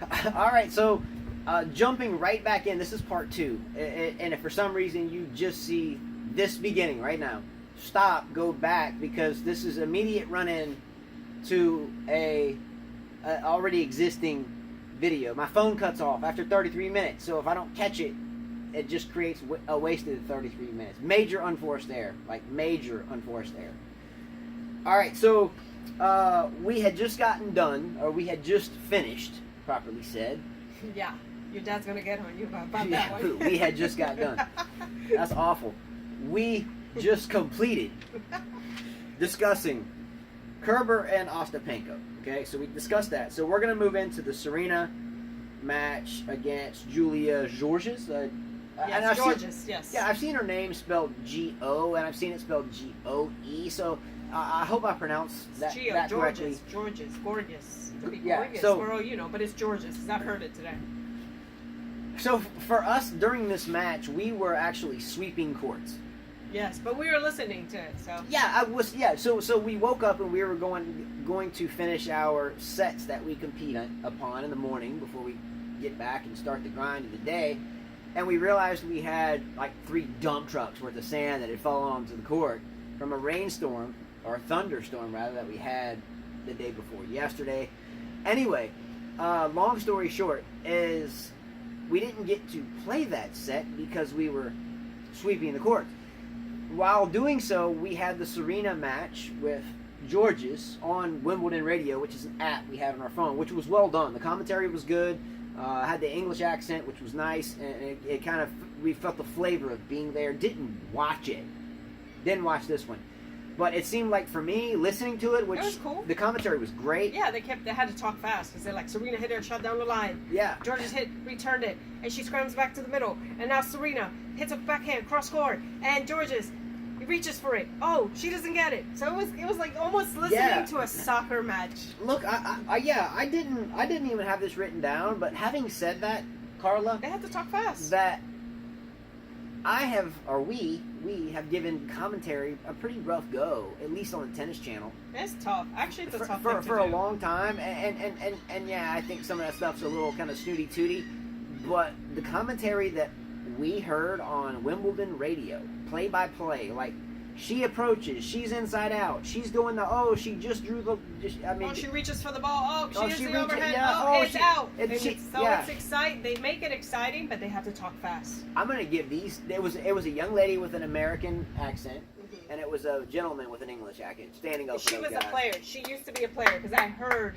All right, so jumping right back in, this is part 2. And if for some reason you just see this beginning right now, stop, go back, because this is immediate run-in to a already existing video. My phone cuts off after 33 minutes, so if I don't catch it, it just creates a wasted 33 minutes. Major unforced error. Like, major unforced error. All right, so we had just gotten done, or we had just finished, properly said. Yeah, your dad's going to get on you about that one. We had just got done. That's awful. We just completed discussing Kerber and Ostapenko. Okay, so we discussed that. So we're going to move into the Serena match against Julia Georges. Yes, Georges, yes. Yeah, I've seen her name spelled G-O, and I've seen it spelled G-O-E, so I hope I pronounced that correctly. Georges, gorgeous. It could be Yeah, gorgeous so, for all you know, but it's Georges, because I've heard it today. So for us, during this match, we were actually sweeping courts. Yes, but we were listening to it, so. Yeah, I was. Yeah, so we woke up and we were going to finish our sets that we compete upon in the morning before we get back and start the grind of the day, and we realized we had like 3 dump trucks worth of sand that had fallen onto the court from a rainstorm, or a thunderstorm rather, that we had the day before yesterday. Anyway, long story short is we didn't get to play that set because we were sweeping the courts. While doing so, we had the Serena match with Georges on Wimbledon Radio, which is an app we have on our phone, which was well done. The commentary was good. Had the English accent, which was nice, and it kind of, we felt the flavor of being there. Didn't watch it. Didn't watch this one. But it seemed like, for me, listening to it, which it was cool. The commentary was great. Yeah, they had to talk fast because they're like, Serena hit her shot down the line. Yeah. Georges returned it, and she scrambles back to the middle, and now Serena hits a backhand cross court, and Georges, he reaches for it. Oh, she doesn't get it. So it was like almost listening to a soccer match. Look, I didn't even have this written down, but having said that, Carla, They had to talk fast. that we have given commentary a pretty rough go, at least on the Tennis Channel. It's tough. Actually, it's a tough thing to for a do. long time, and yeah, I think some of that stuff's a little kind of snooty tooty, but the commentary that we heard on Wimbledon Radio, play by play, like, she approaches, she's inside out, she's doing she just drew she reaches for the ball. Oh, she hits the overhead. Yeah, it's out. It's exciting. They make it exciting, but they have to talk fast. I'm gonna give these. It was a young lady with an American accent, Mm-hmm. and it was a gentleman with an English accent standing up. She was a player. She used to be a player because I heard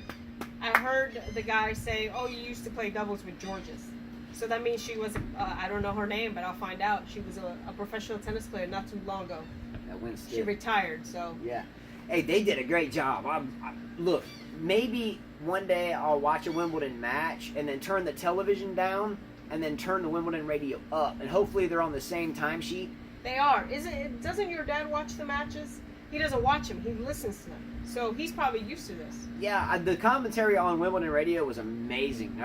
the guy say, "Oh, you used to play doubles with Georges." So that means she was. I don't know her name, but I'll find out. She was a professional tennis player not too long ago. She retired, so. Yeah. Hey, they did a great job. Look, maybe one day I'll watch a Wimbledon match and then turn the television down and then turn the Wimbledon radio up, and hopefully they're on the same timesheet. They are. Doesn't your dad watch the matches? He doesn't watch them. He listens to them. So he's probably used to this. Yeah, the commentary on Wimbledon radio was amazing.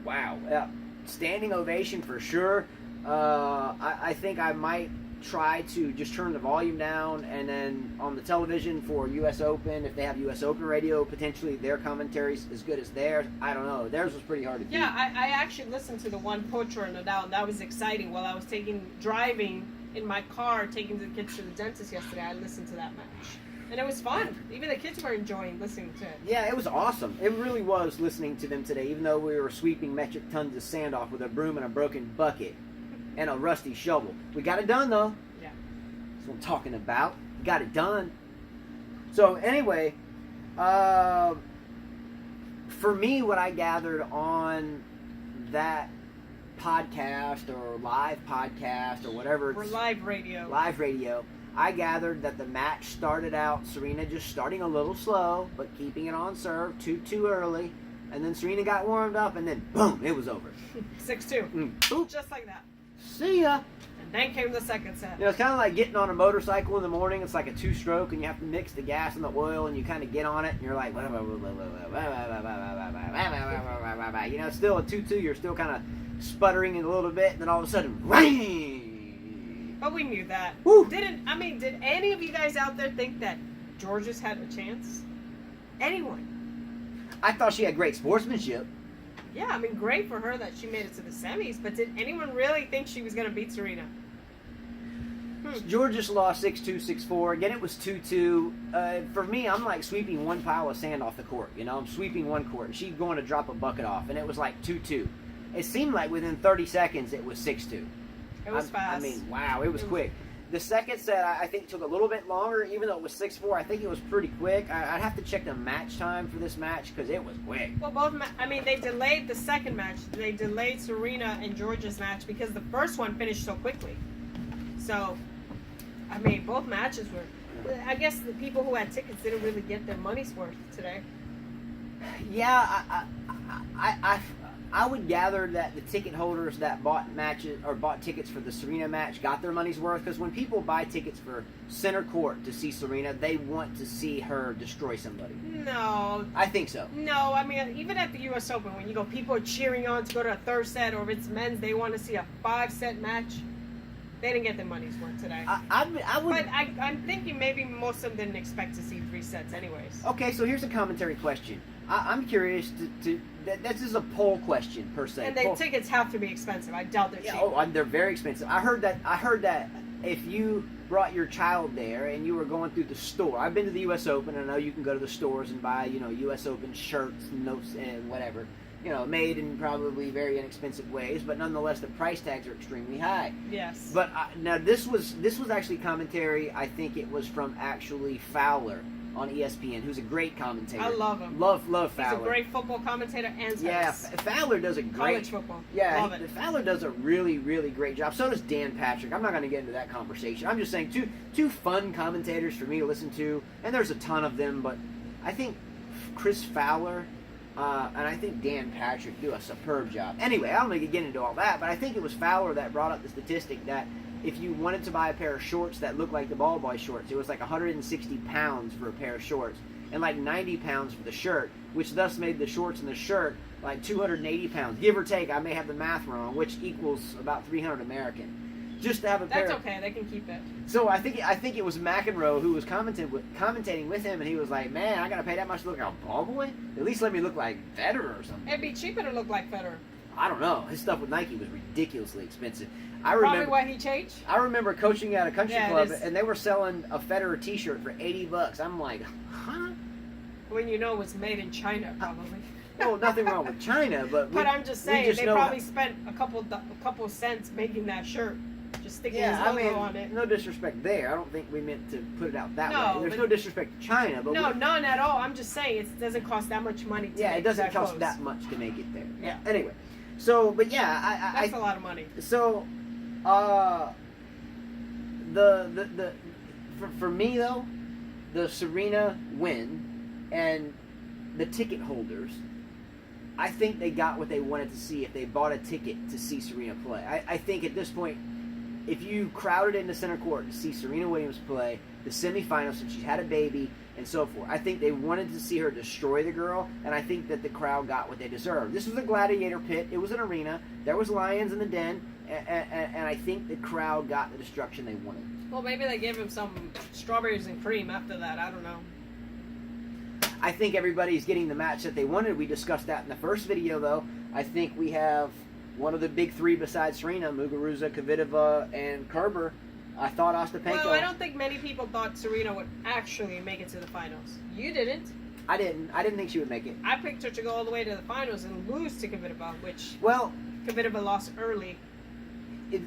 Wow. Yeah. Standing ovation for sure. I think I might try to just turn the volume down, and then on the television for US Open, if they have US Open radio, potentially their commentary's as good as theirs. I don't know. Theirs was pretty hard to keep. Yeah, I actually listened to the one Poitras and Nadal, and that was exciting. While I was driving in my car, taking the kids to the dentist yesterday, I listened to that match. And it was fun. Even the kids were enjoying listening to it. Yeah, it was awesome. It really was listening to them today, even though we were sweeping metric tons of sand off with a broom and a broken bucket and a rusty shovel. We got it done, though. Yeah. That's what I'm talking about. Got it done. So, anyway, for me, what I gathered on that podcast or live podcast or whatever. Or live radio. Live radio. I gathered that the match started out, Serena just starting a little slow, but keeping it on serve too early. And then Serena got warmed up, and then, boom, it was over. 6-2. Just like that. See ya. And then came the second set. You know, it's kind of like getting on a motorcycle in the morning. It's like a 2-stroke, and you have to mix the gas and the oil, and you kind of get on it, and you're like, you know, still a 2-2, you're still kind of sputtering a little bit, and then all of a sudden, ring! But we knew that. Woo. Did any of you guys out there think that Georges had a chance? Anyone? I thought she had great sportsmanship. Yeah, I mean, great for her that she made it to the semis, but did anyone really think she was going to beat Serena? Georgia lost 6-2, 6-4. Again, it was 2-2. For me, I'm like sweeping one pile of sand off the court. You know, I'm sweeping one court. She's going to drop a bucket off, and it was like 2-2. It seemed like within 30 seconds it was 6-2. It was fast. I mean, wow, it was quick. The second set, I think, took a little bit longer, even though it was 6-4. I think it was pretty quick. I'd have to check the match time for this match because it was quick. Well, they delayed the second match. They delayed Serena and Georgia's match because the first one finished so quickly. So, I mean, both matches were... I guess the people who had tickets didn't really get their money's worth today. Yeah, I would gather that the ticket holders that bought matches or bought tickets for the Serena match got their money's worth, because when people buy tickets for center court to see Serena, they want to see her destroy somebody. No. I think so. No, I mean, even at the U.S. Open, when you go, people are cheering on to go to a third set, or if it's men's, they want to see a 5-set match. They didn't get their money's worth today. I would. But I'm thinking maybe most of them didn't expect to see 3 sets anyways. Okay, so here's a commentary question. I'm curious this is a poll question per se. And the tickets have to be expensive. I doubt they're cheap. They're very expensive. I heard that if you brought your child there and you were going through the store, I've been to the U.S. Open, and I know you can go to the stores and buy, U.S. Open shirts, notes, and whatever, made in probably very inexpensive ways, but nonetheless the price tags are extremely high. Yes. But now this was actually commentary. I think it was from actually Fowler on ESPN, who's a great commentator. I love him. Love Fowler. He's a great football commentator and tennis. Yeah, Fowler does a great... College football. Yeah, love it. Fowler does a really, really great job. So does Dan Patrick. I'm not going to get into that conversation. I'm just saying two fun commentators for me to listen to, and there's a ton of them, but I think Chris Fowler and I think Dan Patrick do a superb job. Anyway, I don't think we get into all that, but I think it was Fowler that brought up the statistic that if you wanted to buy a pair of shorts that looked like the ball boy shorts, it was like 160 pounds for a pair of shorts and like 90 pounds for the shirt, which thus made the shorts and the shirt like 280 pounds, give or take. I may have the math wrong, which equals about 300 American. Just to have a pair. That's okay. They can keep it. So I think it was McEnroe who was commentating with him, and he was like, "Man, I gotta pay that much to look like a ball boy. At least let me look like Federer or something." It'd be cheaper to look like Federer. I don't know. His stuff with Nike was ridiculously expensive. Probably why he changed. I remember coaching at a country club, and they were selling a Federer T-shirt for $80. I'm like, huh? When it was made in China, probably. Well, nothing wrong with China, but I'm just saying they probably spent a couple cents making that shirt, just sticking his logo on it. No disrespect there. I don't think we meant to put it out that way. There's no disrespect to China, but none at all. I'm just saying it doesn't cost that much money. It doesn't cost that much to make it there. Yeah. Anyway, so but that's a lot of money. So, for me though, the Serena win and the ticket holders, I think they got what they wanted to see if they bought a ticket to see Serena play. I think at this point, if you crowded into center court to see Serena Williams play the semifinals, since she's had a baby and so forth, I think they wanted to see her destroy the girl, and I think that the crowd got what they deserved. This was a gladiator pit. It was an arena. There was lions in the den, and I think the crowd got the destruction they wanted. Well, maybe they gave him some strawberries and cream after that. I don't know. I think everybody's getting the match that they wanted. We discussed that in the first video, though. I think we have one of the big three besides Serena, Muguruza, Kvitova, and Kerber. I thought Ostapenko. Well, I don't think many people thought Serena would actually make it to the finals. You didn't. I didn't think she would make it. I picked her to go all the way to the finals and lose to Kvitova, which Kvitova lost early.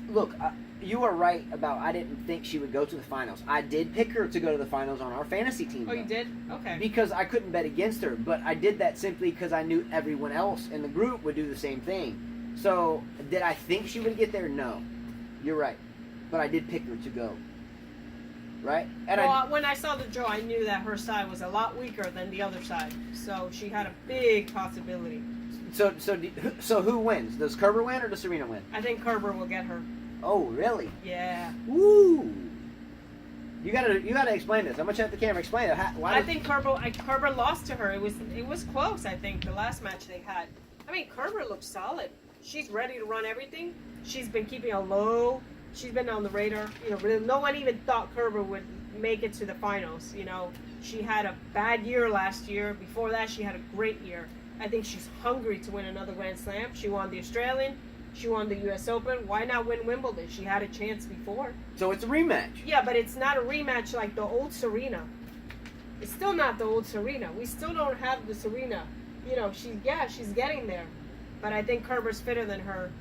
Look, you are right about I didn't think she would go to the finals. I did pick her to go to the finals on our fantasy team. Oh, you did? Okay. Because I couldn't bet against her, but I did that simply because I knew everyone else in the group would do the same thing. So, did I think she would get there? No. You're right. But I did pick her to go. Right? And when I saw the draw, I knew that her side was a lot weaker than the other side. So, she had a big possibility. So who wins? Does Kerber win or does Serena win? I think Kerber will get her. Oh, really? Yeah. Woo! You gotta explain this. I'm gonna check the camera. Explain it. I think Kerber lost to her. It was close. I think the last match they had. I mean, Kerber looks solid. She's ready to run everything. She's been keeping a low. She's been on the radar. No one even thought Kerber would make it to the finals. She had a bad year last year. Before that, she had a great year. I think she's hungry to win another Grand Slam. She won the Australian. She won the U.S. Open. Why not win Wimbledon? She had a chance before. So it's a rematch. Yeah, but it's not a rematch like the old Serena. It's still not the old Serena. We still don't have the Serena. You know, she's getting there. But I think Kerber's fitter than her,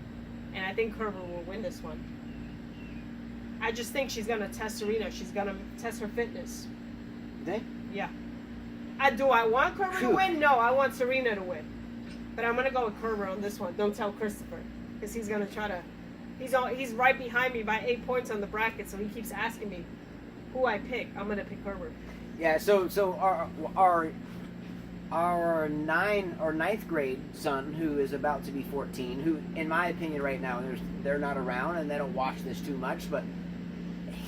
and I think Kerber will win this one. I just think she's going to test Serena. She's going to test her fitness. You think? Yeah. Do I want Kerber to win? No, I want Serena to win. But I'm going to go with Kerber on this one. Don't tell Christopher. Because he's going to try to... He's right behind me by 8 points on the bracket, so he keeps asking me who I pick. I'm going to pick Kerber. Yeah, so our ninth grade son, who is about to be 14, who, in my opinion right now, they're not around and they don't watch this too much, but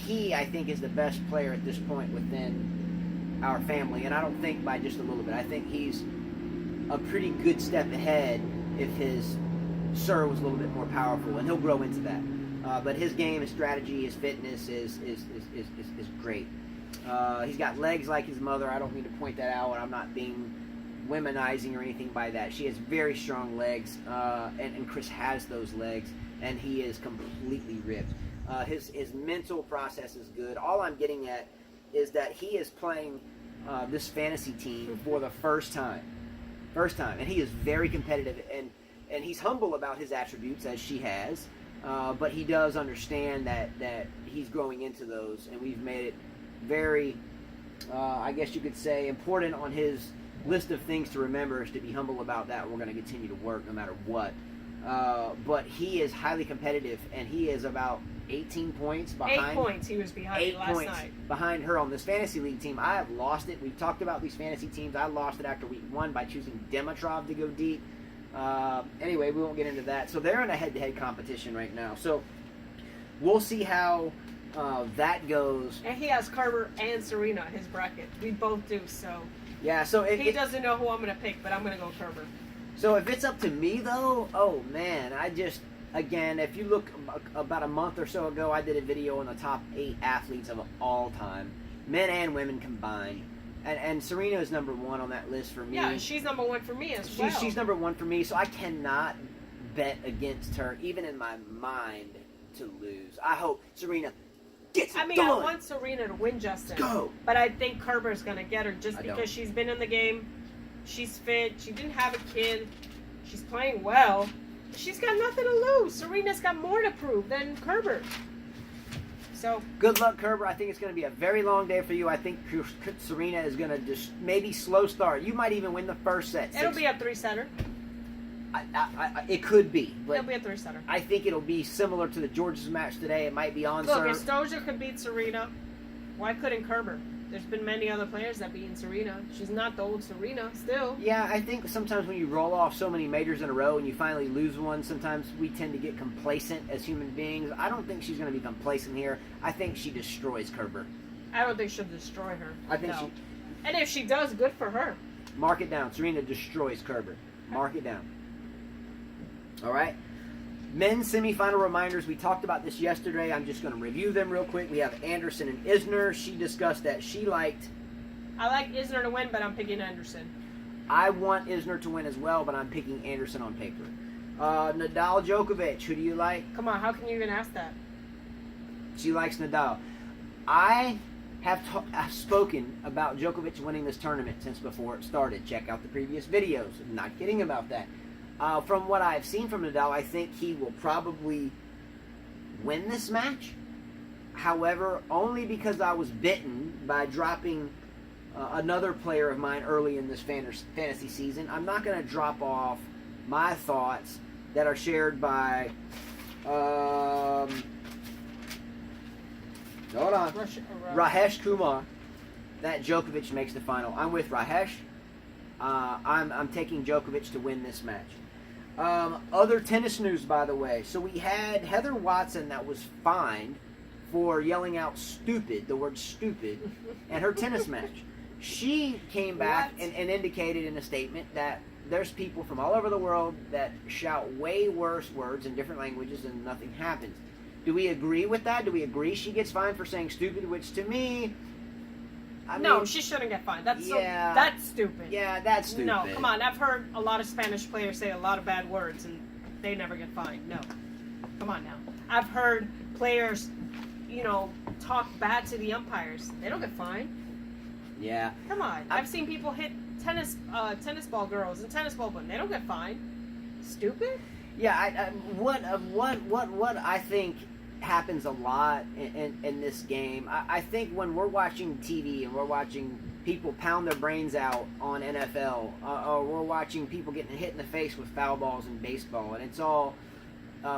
he, I think, is the best player at this point within our family, and I don't think by just a little bit. I think he's a pretty good step ahead if his serve was a little bit more powerful, and he'll grow into that. But his game, his strategy, his fitness is great. He's got legs like his mother. I don't mean to point that out. I'm not being womanizing or anything by that. She has very strong legs, and Chris has those legs, and he is completely ripped. His mental process is good. All I'm getting at is that he is playing this fantasy team for the first time, and he is very competitive, and he's humble about his attributes, as she has, but he does understand that he's growing into those, and we've made it very, I guess you could say, important on his list of things to remember is to be humble about that. We're going to continue to work no matter what. But he is highly competitive, and he is about 18 points behind. 8 points he was behind 8 last points night. Behind her on this fantasy league team. I have lost it. We've talked about these fantasy teams. I lost it after week 1 by choosing Dimitrov to go deep. Anyway, we won't get into that. So they're in a head-to-head competition right now. So we'll see how that goes. And he has Kerber and Serena in his bracket. We both do, so... Yeah, so... He doesn't know who I'm going to pick, but I'm going to go Kerber. So if it's up to me, though, oh, man, again, if you look about a month or so ago, I did a video on the top 8 athletes of all time, men and women combined. And Serena is number 1 on that list for me. Yeah, she's number 1 for me as well. She's number 1 for me, so I cannot bet against her, even in my mind, to lose. I hope Serena gets it done. I want Serena to win, Justin. Go! But I think Kerber's going to get her just because she's been in the game. She's fit. She didn't have a kid. She's playing well. She's got nothing to lose. Serena's got more to prove than Kerber. So good luck, Kerber. I think it's going to be a very long day for you. I think Serena is going to just maybe slow start. You might even win the first set. It'll be a 3-setter. It could be. But it'll be a 3-setter. I think it'll be similar to the Georges match today. It might be on serve. Look, if Stoja could beat Serena, why couldn't Kerber? There's been many other players that beat Serena. She's not the old Serena still. Yeah, I think sometimes when you roll off so many majors in a row and you finally lose one, sometimes we tend to get complacent as human beings. I don't think she's going to be complacent here. I think she destroys Kerber. I don't think she'll destroy her. I think she... And if she does, good for her. Mark it down. Serena destroys Kerber. Mark it down. All right? Men's semifinal reminders. We talked about this yesterday. I'm just going to review them real quick. We have Anderson and Isner. She discussed that she liked... I like Isner to win, but I'm picking Anderson. I want Isner to win as well, but I'm picking Anderson on paper. Nadal, Djokovic. Who do you like? Come on, how can you even ask that? She likes Nadal. I have spoken about Djokovic winning this tournament since before it started. Check out the previous videos. I'm not kidding about that. From what I've seen from Nadal, I think he will probably win this match. However, only because I was bitten by dropping another player of mine early in this fantasy season. I'm not going to drop off my thoughts that are shared by... hold on. Rajesh Kumar. That Djokovic makes the final. I'm with Rajesh. I'm taking Djokovic to win this match. Other tennis news, by the way. So we had Heather Watson that was fined for yelling out stupid, the word stupid, at her tennis match. She came back and indicated in a statement that there's people from all over the world that shout way worse words in different languages and nothing happens. Do we agree with that? Do we agree she gets fined for saying stupid? Which to me, No, she shouldn't get fined. That's that's stupid. Yeah, that's stupid. No, come on. I've heard a lot of Spanish players say a lot of bad words, and they never get fined. No. Come on now. I've heard players, talk bad to the umpires. They don't get fined. Yeah. Come on. I've seen people hit tennis ball girls and tennis ball women. They don't get fined. Stupid. Yeah. What I think happens a lot in this game. I think when we're watching TV and we're watching people pound their brains out on NFL, or we're watching people getting hit in the face with foul balls in baseball, and it's all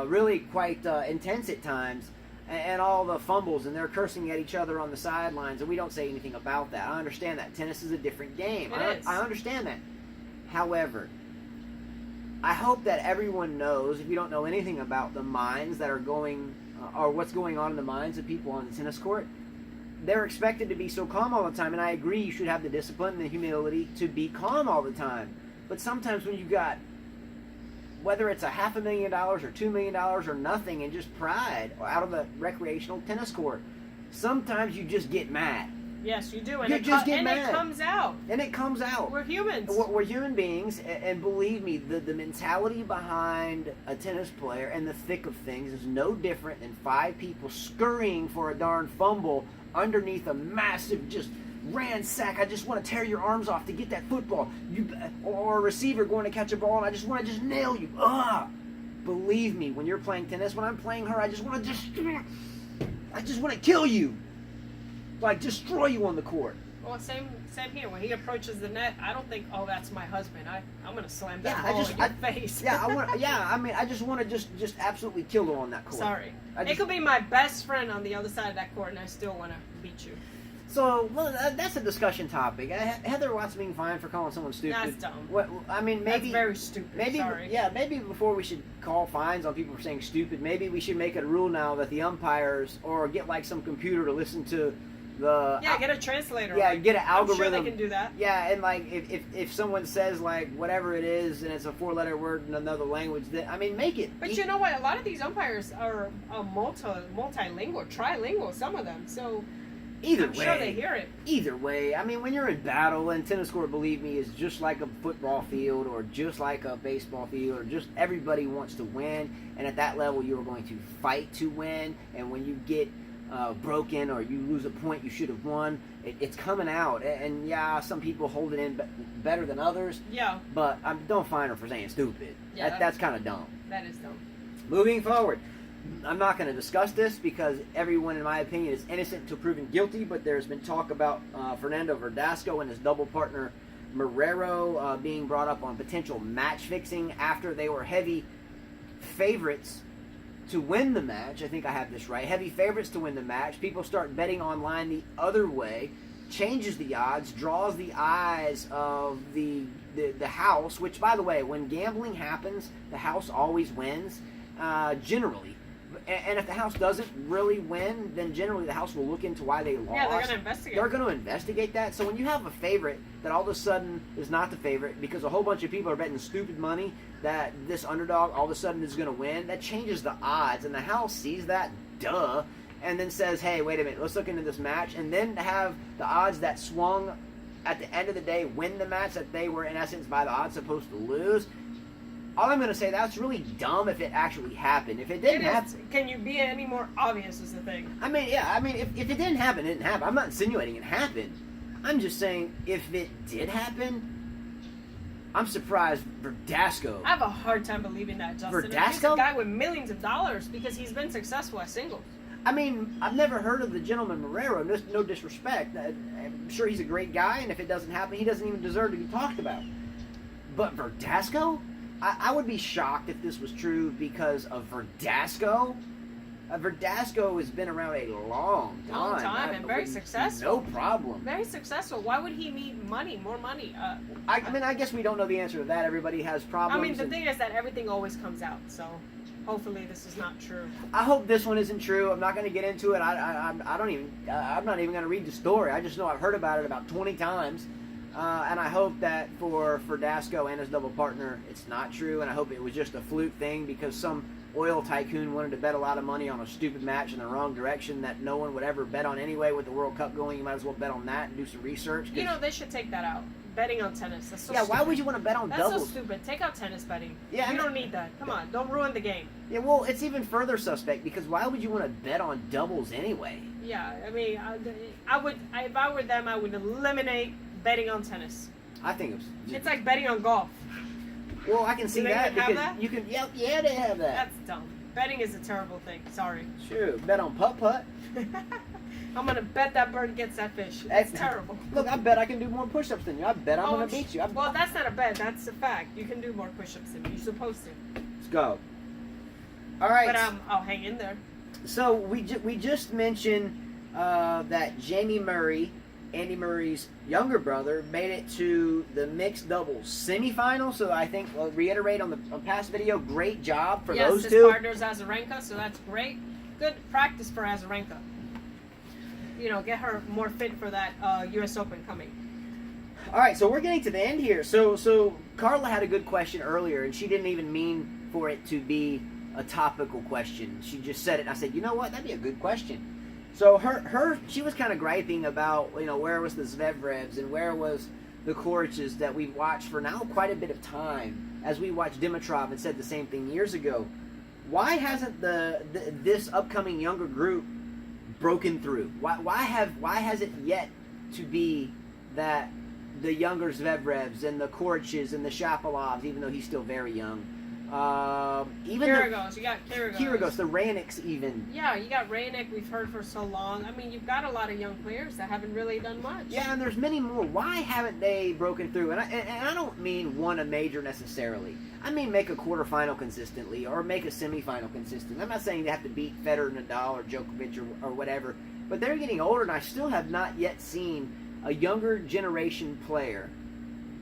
really quite intense at times, and all the fumbles, and they're cursing at each other on the sidelines, and we don't say anything about that. I understand that. Tennis is a different game. I understand that. However, I hope that everyone knows, if you don't know anything about the minds that are going, or what's going on in the minds of people on the tennis court, they're expected to be so calm all the time, and I agree you should have the discipline and the humility to be calm all the time. But sometimes when you got, whether it's $500,000 or $2 million or nothing, and just pride out of the recreational tennis court, sometimes you just get mad. Yes, you do, and you just get mad. It comes out. And it comes out. We're humans. We're human beings, and believe me, the mentality behind a tennis player and the thick of things is no different than 5 people scurrying for a darn fumble underneath a massive just ransack. I just want to tear your arms off to get that football. Or a receiver going to catch a ball, and I just want to just nail you. Believe me, when you're playing tennis, when I'm playing her, I just want to kill you. Like, destroy you on the court. Well, same here. When he approaches the net, I don't think, oh, that's my husband. I'm going to slam that ball in your face. I just want to just absolutely kill her on that court. Sorry. It could be my best friend on the other side of that court, and I still want to beat you. So, that's a discussion topic. Heather Watts being fined for calling someone stupid. That's dumb. Maybe that's very stupid. Sorry. Yeah, maybe before we should call fines on people for saying stupid, maybe we should make it a rule now that the umpires, or get like some computer to listen to get a translator. Yeah, get an algorithm. I'm sure they can do that. Yeah, and like if someone says like whatever it is and it's a 4-letter word in another language, make it. But you know what? A lot of these umpires are multilingual, trilingual. Some of them. So I'm sure they hear it. Either way, when you're in battle, and tennis court, believe me, is just like a football field or just like a baseball field, or just everybody wants to win, and at that level, you're going to fight to win. And when you get broken or you lose a point you should have won, it's coming out. And yeah, some people hold it in better than others. Yeah. But don't fine her for saying stupid. Yeah, that's kind of dumb. That is dumb. Moving forward, I'm not going to discuss this because everyone, in my opinion, is innocent until proven guilty. But there's been talk about Fernando Verdasco and his double partner Marrero being brought up on potential match fixing after they were heavy favorites to win the match. I think I have this right. Heavy favorites to win the match. People start betting online the other way, changes the odds, draws the eyes of the house, which, by the way, when gambling happens, the house always wins, generally. And if the house doesn't really win, then generally the house will look into why they lost. Yeah, they're going to investigate. They're going to investigate that. So when you have a favorite that all of a sudden is not the favorite because a whole bunch of people are betting stupid money that this underdog all of a sudden is going to win, that changes the odds. And the house sees that, and then says, hey, wait a minute, let's look into this match. And then to have the odds that swung at the end of the day win the match that they were, in essence, by the odds supposed to lose. All I'm going to say, that's really dumb if it actually happened. If it didn't happen... Can you be any more obvious is the thing? If it didn't happen, it didn't happen. I'm not insinuating it happened. I'm just saying, if it did happen, I'm surprised Verdasco... I have a hard time believing that, Justin. Verdasco? He's a guy with millions of dollars because he's been successful at singles. I've never heard of the gentleman Marrero, no disrespect. I'm sure he's a great guy, and if it doesn't happen, he doesn't even deserve to be talked about. But Verdasco? I would be shocked if this was true because of Verdasco. Verdasco has been around a long time. And very successful. No problem. Very successful. Why would he need money, more money? I guess we don't know the answer to that. Everybody has problems. The thing is that everything always comes out, so hopefully this is not true. I hope this one isn't true. I'm not going to get into it. I'm not even going to read the story. I just know I've heard about it about 20 times. And I hope that for Dasco and his double partner, it's not true. And I hope it was just a fluke thing because some oil tycoon wanted to bet a lot of money on a stupid match in the wrong direction that no one would ever bet on anyway. With the World Cup going, you might as well bet on that and do some research. You know, they should take that out. Betting on tennis. That's so yeah, stupid. Why would you want to bet on That's doubles? so stupid. Take out tennis betting. Yeah, you don't need that. Come on, don't ruin the game. Yeah, well, it's even further suspect because why would you want to bet on doubles anyway? Yeah, I mean, I would. If I were them, I would eliminate betting on tennis. I think it's like betting on golf. Well, I can see Do they that even have because that? you can. Yeah, they have that. That's dumb. Betting is a terrible thing. Sorry. Sure, bet on putt. I'm gonna bet that bird gets that fish. That's terrible. Look, I bet I can do more push-ups than you. I bet I'm gonna beat you. Well, that's not a bet. That's a fact. You can do more push-ups than me. You're supposed to. Let's go. All right. But I'll hang in there. So we just mentioned that Jamie Murray, Andy Murray's younger brother, made it to the mixed doubles semifinal. So I think I'll reiterate on past video. Great job for those two. Yes, his partner's Azarenka, so that's great. Good practice for Azarenka. You know, get her more fit for that U.S. Open coming. All right, so we're getting to the end here. So Carla had a good question earlier, and she didn't even mean for it to be a topical question. She just said it, and I said, you know what, that'd be a good question. So she was kind of griping about, you know, where was the Zverevs and where was the Koric's that we've watched for now quite a bit of time, as we watched Dimitrov and said the same thing years ago. Why hasn't this upcoming younger group broken through? Why has it yet to be that the younger Zverevs and the Koric's and the Shapovalovs, even though he's still very young, even Kyrgios, you got Kyrgios, the Ranicks even. Yeah, you got Raonic. We've heard for so long. I mean, you've got a lot of young players that haven't really done much. Yeah, and there's many more. Why haven't they broken through? And I don't mean won a major necessarily. I mean make a quarterfinal consistently or make a semifinal consistent. I'm not saying they have to beat Federer, Nadal, or Djokovic or whatever. But they're getting older, and I still have not yet seen a younger generation player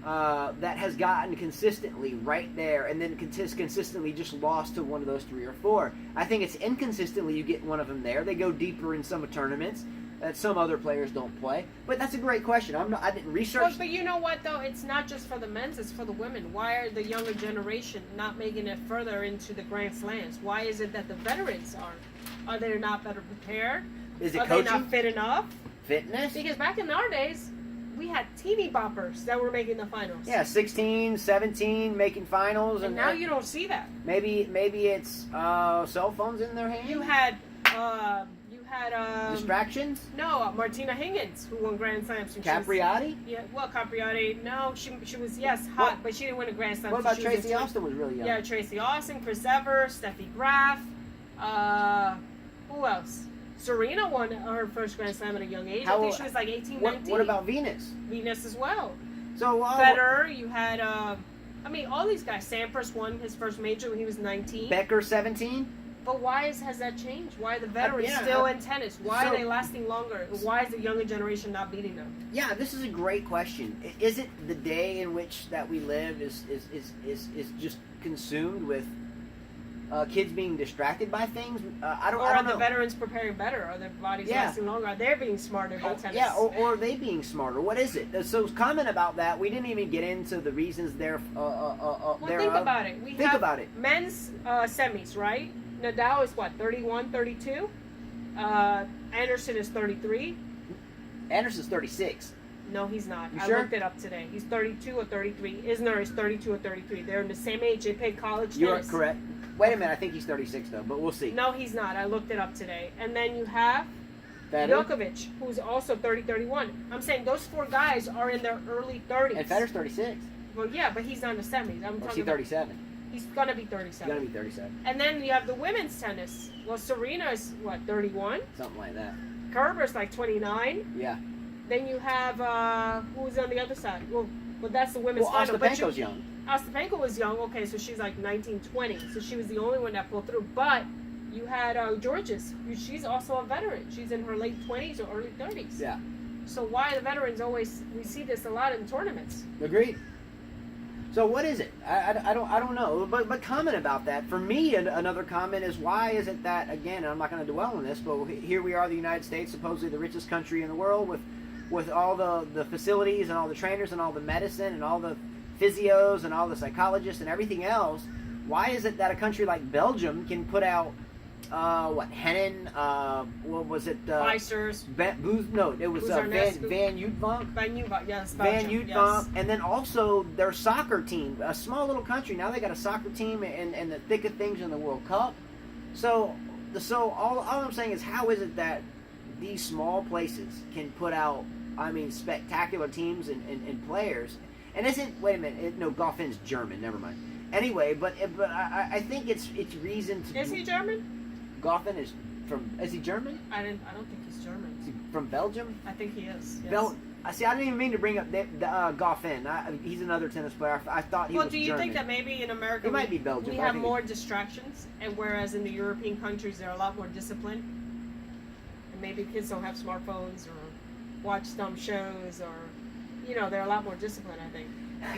that has gotten consistently right there and then consistently just lost to one of those three or four. I think it's inconsistently you get one of them there. They go deeper in some tournaments that some other players don't play. But that's a great question. I didn't research. Well, but you know what, though? It's not just for the men's, it's for the women. Why are the younger generation not making it further into the Grand Slams? Why is it that the veterans aren't? Are they not better prepared? Is it Are coaching? they not fit enough? Fitness? Because back in our days, we had teeny boppers that were making the finals. Yeah, 16, 17 making finals. And now you don't see that. Maybe it's cell phones in their hands? You had distractions? No, Martina Hingis, who won Grand Slams. Capriati? Capriati. No, she was hot, but she didn't win a Grand Slam. What about Tracy Austin was really young? Yeah, Tracy Austin, Chris Evers, Steffi Graf. Who else? Serena won her first Grand Slam at a young age. I think she was like 18, 19. What about Venus? Venus as well. So Federer, you had, all these guys. Sampras won his first major when he was 19. Becker, 17? But why has that changed? Why are the veterans still in tennis? Why are they lasting longer? Why is the younger generation not beating them? Yeah, this is a great question. Is it the day in which that we live is just consumed with kids being distracted by things? I don't know. Are the veterans preparing better? Are their bodies lasting longer? Are they being smarter about tennis? Yeah, or are they being smarter? What is it? So comment about that. We didn't even get into the reasons there. Think about it. Think about it. Men's semis, right? Nadal is what, 31, 32? Anderson is 33. Anderson's 36. No, he's not. You I sure? looked it up today. He's 32 or 33. Isner is 32 or 33. They're in the same age. They played college tennis. You are correct. Wait a minute. I think he's 36 though, but we'll see. No, he's not. I looked it up today. And then you have Federer? Djokovic, who's also 30, 31. I'm saying those four guys are in their early 30s. And Federer's 36. Well, yeah, but he's not in the semis. I'm talking 37. He's going to be 37. He's going to be 37. And then you have the women's tennis. Well, Serena is, 31? Something like that. Kerber's like 29. Yeah. Then you have, who's on the other side? Well, that's the women's final. Ostapenko's young. Ostapenko was young. Okay, so she's like 19, 20. So she was the only one that pulled through. But you had Georges. She's also a veteran. She's in her late 20s or early 30s. Yeah. So why the veterans always, we see this a lot in tournaments. Agreed. So what is it? I don't know. But comment about that. For me, another comment is why is it that, again, and I'm not going to dwell on this, but here we are, the United States, supposedly the richest country in the world with with all the facilities and all the trainers and all the medicine and all the physios and all the psychologists and everything else, why is it that a country like Belgium can put out Hennen, what was it? Weissers. No, it was Van Uytvanck. Van Uytvanck, yes. Van Belgium, Uytvanck, yes. And then also their soccer team, a small little country. Now they got a soccer team in the thick of things in the World Cup. So all I'm saying is, how is it that these small places can put out, spectacular teams and players? And wait a minute, no, Goffin's German, never mind. Anyway, but I think it's reason to. Is he German? Goffin is he German? I don't think he's German. Is he from Belgium? I think he is. Yes. I didn't even mean to bring up Goffin. He's another tennis player. I thought he was German. Well, do you think that maybe in America he might be Belgian, we have more distractions, and whereas in the European countries they're a lot more disciplined, and maybe kids don't have smartphones or watch dumb shows, or they're a lot more disciplined, I think.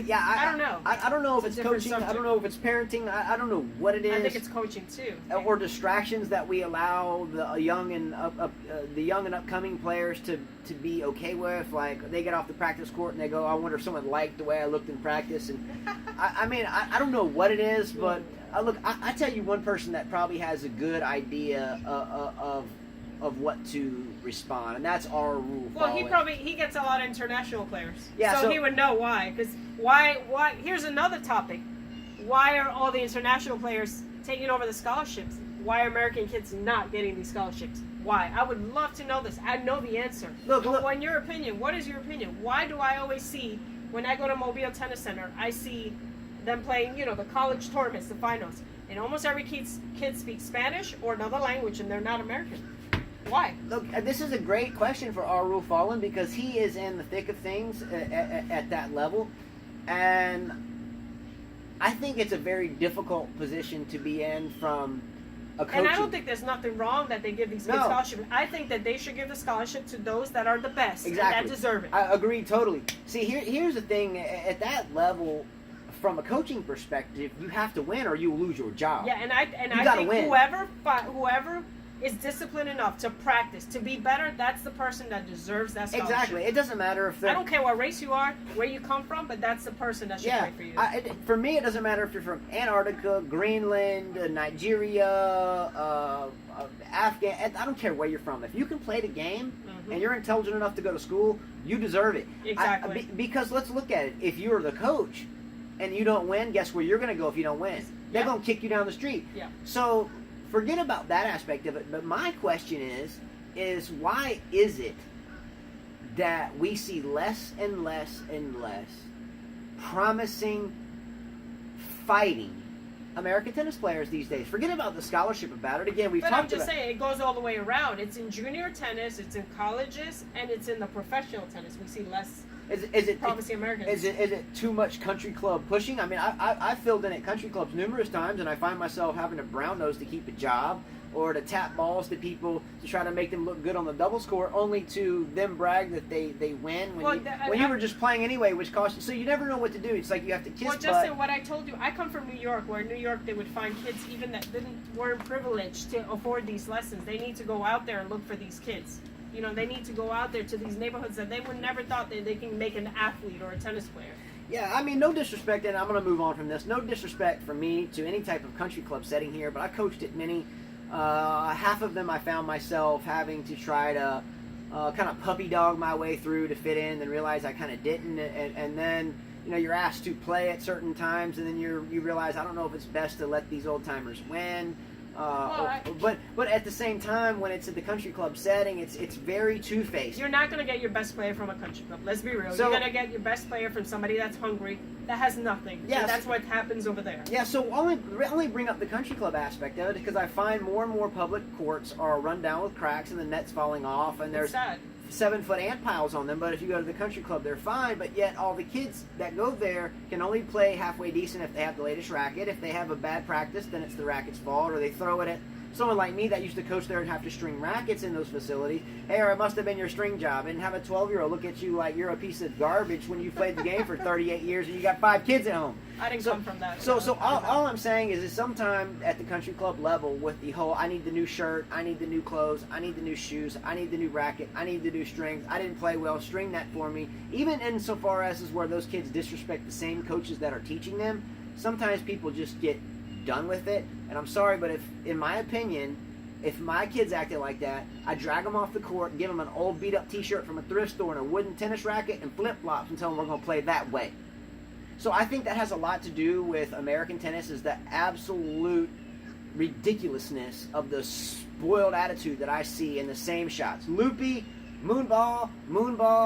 Yeah, I don't know. I don't know if it's coaching. Subject. I don't know if it's parenting. I don't know what it is. I think it's coaching too. Or distractions that we allow the young and upcoming players to be okay with. Like they get off the practice court and they go, "I wonder if someone liked the way I looked in practice." And I don't know what it is, but I tell you one person that probably has a good idea of what to respond, and that's our rule. Well, he gets a lot of international players, yeah, so he would know why. Because why? Here's another topic: why are all the international players taking over the scholarships? Why are American kids not getting these scholarships? Why? I would love to know this. I know the answer. Look. In your opinion, what is your opinion? Why do I always see when I go to Mobile Tennis Center, I see them playing, the college tournaments, the finals, and almost every kid speaks Spanish or another language, and they're not American. Why? Look, this is a great question for Arul Fallen because he is in the thick of things at that level, and I think it's a very difficult position to be in from a coach. And I don't think there's nothing wrong that they give these kids scholarships. I think that they should give the scholarship to those that are the best and that deserve it. I agree totally. See, here's the thing: at that level, from a coaching perspective, you have to win or you lose your job. Yeah, and I think win. whoever is disciplined enough to practice, to be better, that's the person that deserves that scholarship. Exactly. It doesn't matter if they're... I don't care what race you are, where you come from, but that's the person that should play for you. For me, it doesn't matter if you're from Antarctica, Greenland, Nigeria, Afghan. I don't care where you're from. If you can play the game and you're intelligent enough to go to school, you deserve it. Exactly. Because let's look at it. If you're the coach and you don't win, guess where you're going to go if you don't win? They're going to kick you down the street. Yeah. So... forget about that aspect of it, but my question is why is it that we see less and less and less promising, fighting American tennis players these days? Forget about the scholarship about it. Again, I'm just saying, it goes all the way around. It's in junior tennis, it's in colleges, and it's in the professional tennis. We see less promising Americans. Is it too much country club pushing? I mean, I filled in at country clubs numerous times, and I find myself having to brown nose to keep a job, or to tap balls to people to try to make them look good on the doubles court, only to them brag that they win when you were just playing anyway, which cost you. So you never know what to do. It's like you have to kiss butt. Justin, what I told you, I come from New York, where in New York they would find kids even that weren't privileged to afford these lessons. They need to go out there and look for these kids. They need to go out there to these neighborhoods that they would never thought that they can make an athlete or a tennis player. Yeah, I mean, no disrespect, and I'm going to move on from this. No disrespect from me to any type of country club setting here, but I coached at many. Half of them I found myself having to try to kind of puppy dog my way through to fit in, and realize I kind of didn't. And then, you're asked to play at certain times, and then you realize, I don't know if it's best to let these old timers win. But at the same time, when it's at the country club setting, it's very two-faced. You're not going to get your best player from a country club. Let's be real. You're going to get your best player from somebody that's hungry, that has nothing. Yeah, and that's what happens over there. Yeah, so only bring up the country club aspect of it because I find more and more public courts are run down with cracks and the net's falling off, and there's 7-foot ant piles on them. But if you go to the country club, they're fine. But yet all the kids that go there can only play halfway decent if they have the latest racket. If they have a bad practice, then it's the racket's fault, or they throw it at someone like me that used to coach there and have to string rackets in those facilities, hey, or it must have been your string job, and have a 12-year-old look at you like you're a piece of garbage when you played the game for 38 years and you got 5 kids at home. I didn't come from that. So all I'm saying is sometime at the country club level with the whole, I need the new shirt, I need the new clothes, I need the new shoes, I need the new racket, I need the new strings, I didn't play well, string that for me. Even insofar as is where those kids disrespect the same coaches that are teaching them, sometimes people just get done with it. And I'm sorry, but if, in my opinion, if my kids acted like that, I'd drag them off the court and give them an old beat-up t-shirt from a thrift store and a wooden tennis racket and flip-flops and tell them we're going to play that way. So I think that has a lot to do with American tennis, is the absolute ridiculousness of the spoiled attitude that I see in the same shots. Loopy, moonball,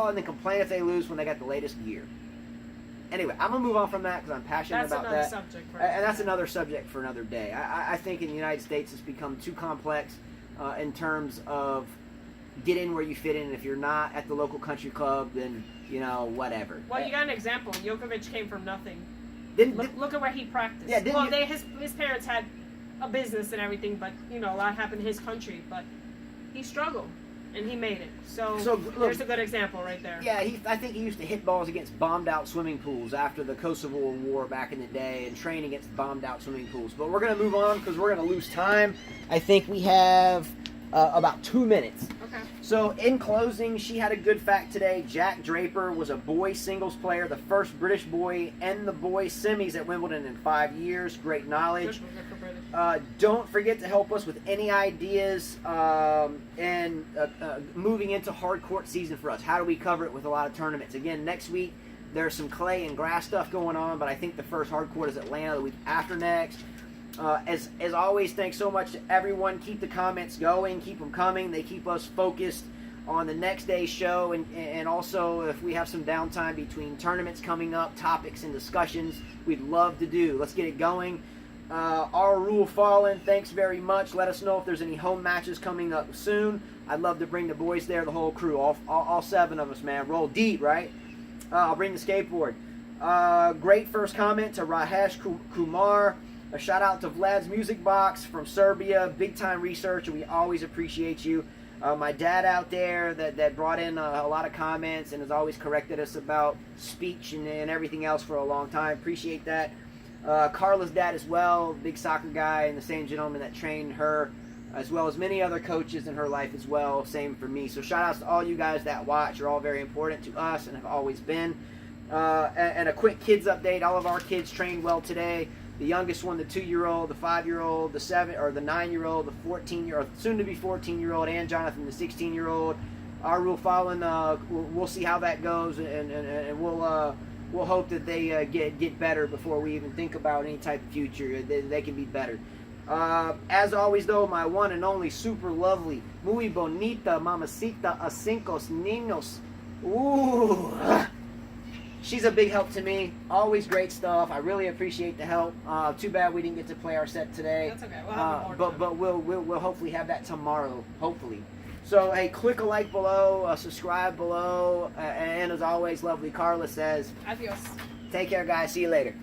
and then complain if they lose when they got the latest gear. Anyway, I'm going to move on from that because I'm passionate about that. That's another subject. And that's another subject for another day. I think in the United States it's become too complex in terms of get in where you fit in. If you're not at the local country club, then, whatever. Well, you got an example. Djokovic came from nothing. Look at where he practiced. Yeah, his parents had a business and everything, but, a lot happened in his country. But he struggled. And he made it. So look, there's a good example right there. Yeah, I think he used to hit balls against bombed-out swimming pools after the Kosovo War back in the day and train against bombed-out swimming pools. But we're going to move on because we're going to lose time. I think we have about 2 minutes. Okay. So in closing, she had a good fact today. Jack Draper was a boys singles player, the first British boy and the boys semis at Wimbledon in 5 years. Great knowledge. Don't forget to help us with any ideas and moving into hard court season for us. How do we cover it with a lot of tournaments? Again, next week there's some clay and grass stuff going on, but I think the first hard court is Atlanta the week after next. As always, thanks so much to everyone. Keep the comments going. Keep them coming. They keep us focused on the next day's show. And also, if we have some downtime between tournaments coming up, topics and discussions, we'd love to do. Let's get it going. Our Rule Fallen, thanks very much. Let us know if there's any home matches coming up soon. I'd love to bring the boys there, the whole crew, all 7 of us, man. Roll deep, right? I'll bring the skateboard. Great first comment to Rajesh Kumar. A shout out to Vlad's Music Box from Serbia, big time researcher. We always appreciate you. My dad out there that brought in a lot of comments and has always corrected us about speech and everything else for a long time. Appreciate that. Carla's dad as well, big soccer guy, and the same gentleman that trained her, as well as many other coaches in her life as well. Same for me. So shout outs to all you guys that watch. You're all very important to us and have always been. And a quick kids update. All of our kids trained well today. The youngest one, the 2-year-old, the 5-year-old, the 9-year-old, the 14-year-old, soon-to-be 14-year-old, and Jonathan, the 16-year-old. Our Rule Fallen, we'll see how that goes, and we'll hope that they get better before we even think about any type of future. They can be better. As always, though, my one and only super lovely, muy bonita, mamacita, a cinco niños. Ooh. She's a big help to me. Always great stuff. I really appreciate the help. Too bad we didn't get to play our set today. That's okay. We'll have more time. But we'll hopefully have that tomorrow. Hopefully. So hey, click a like below, subscribe below, and as always, lovely Carla says, Adios. Take care, guys. See you later.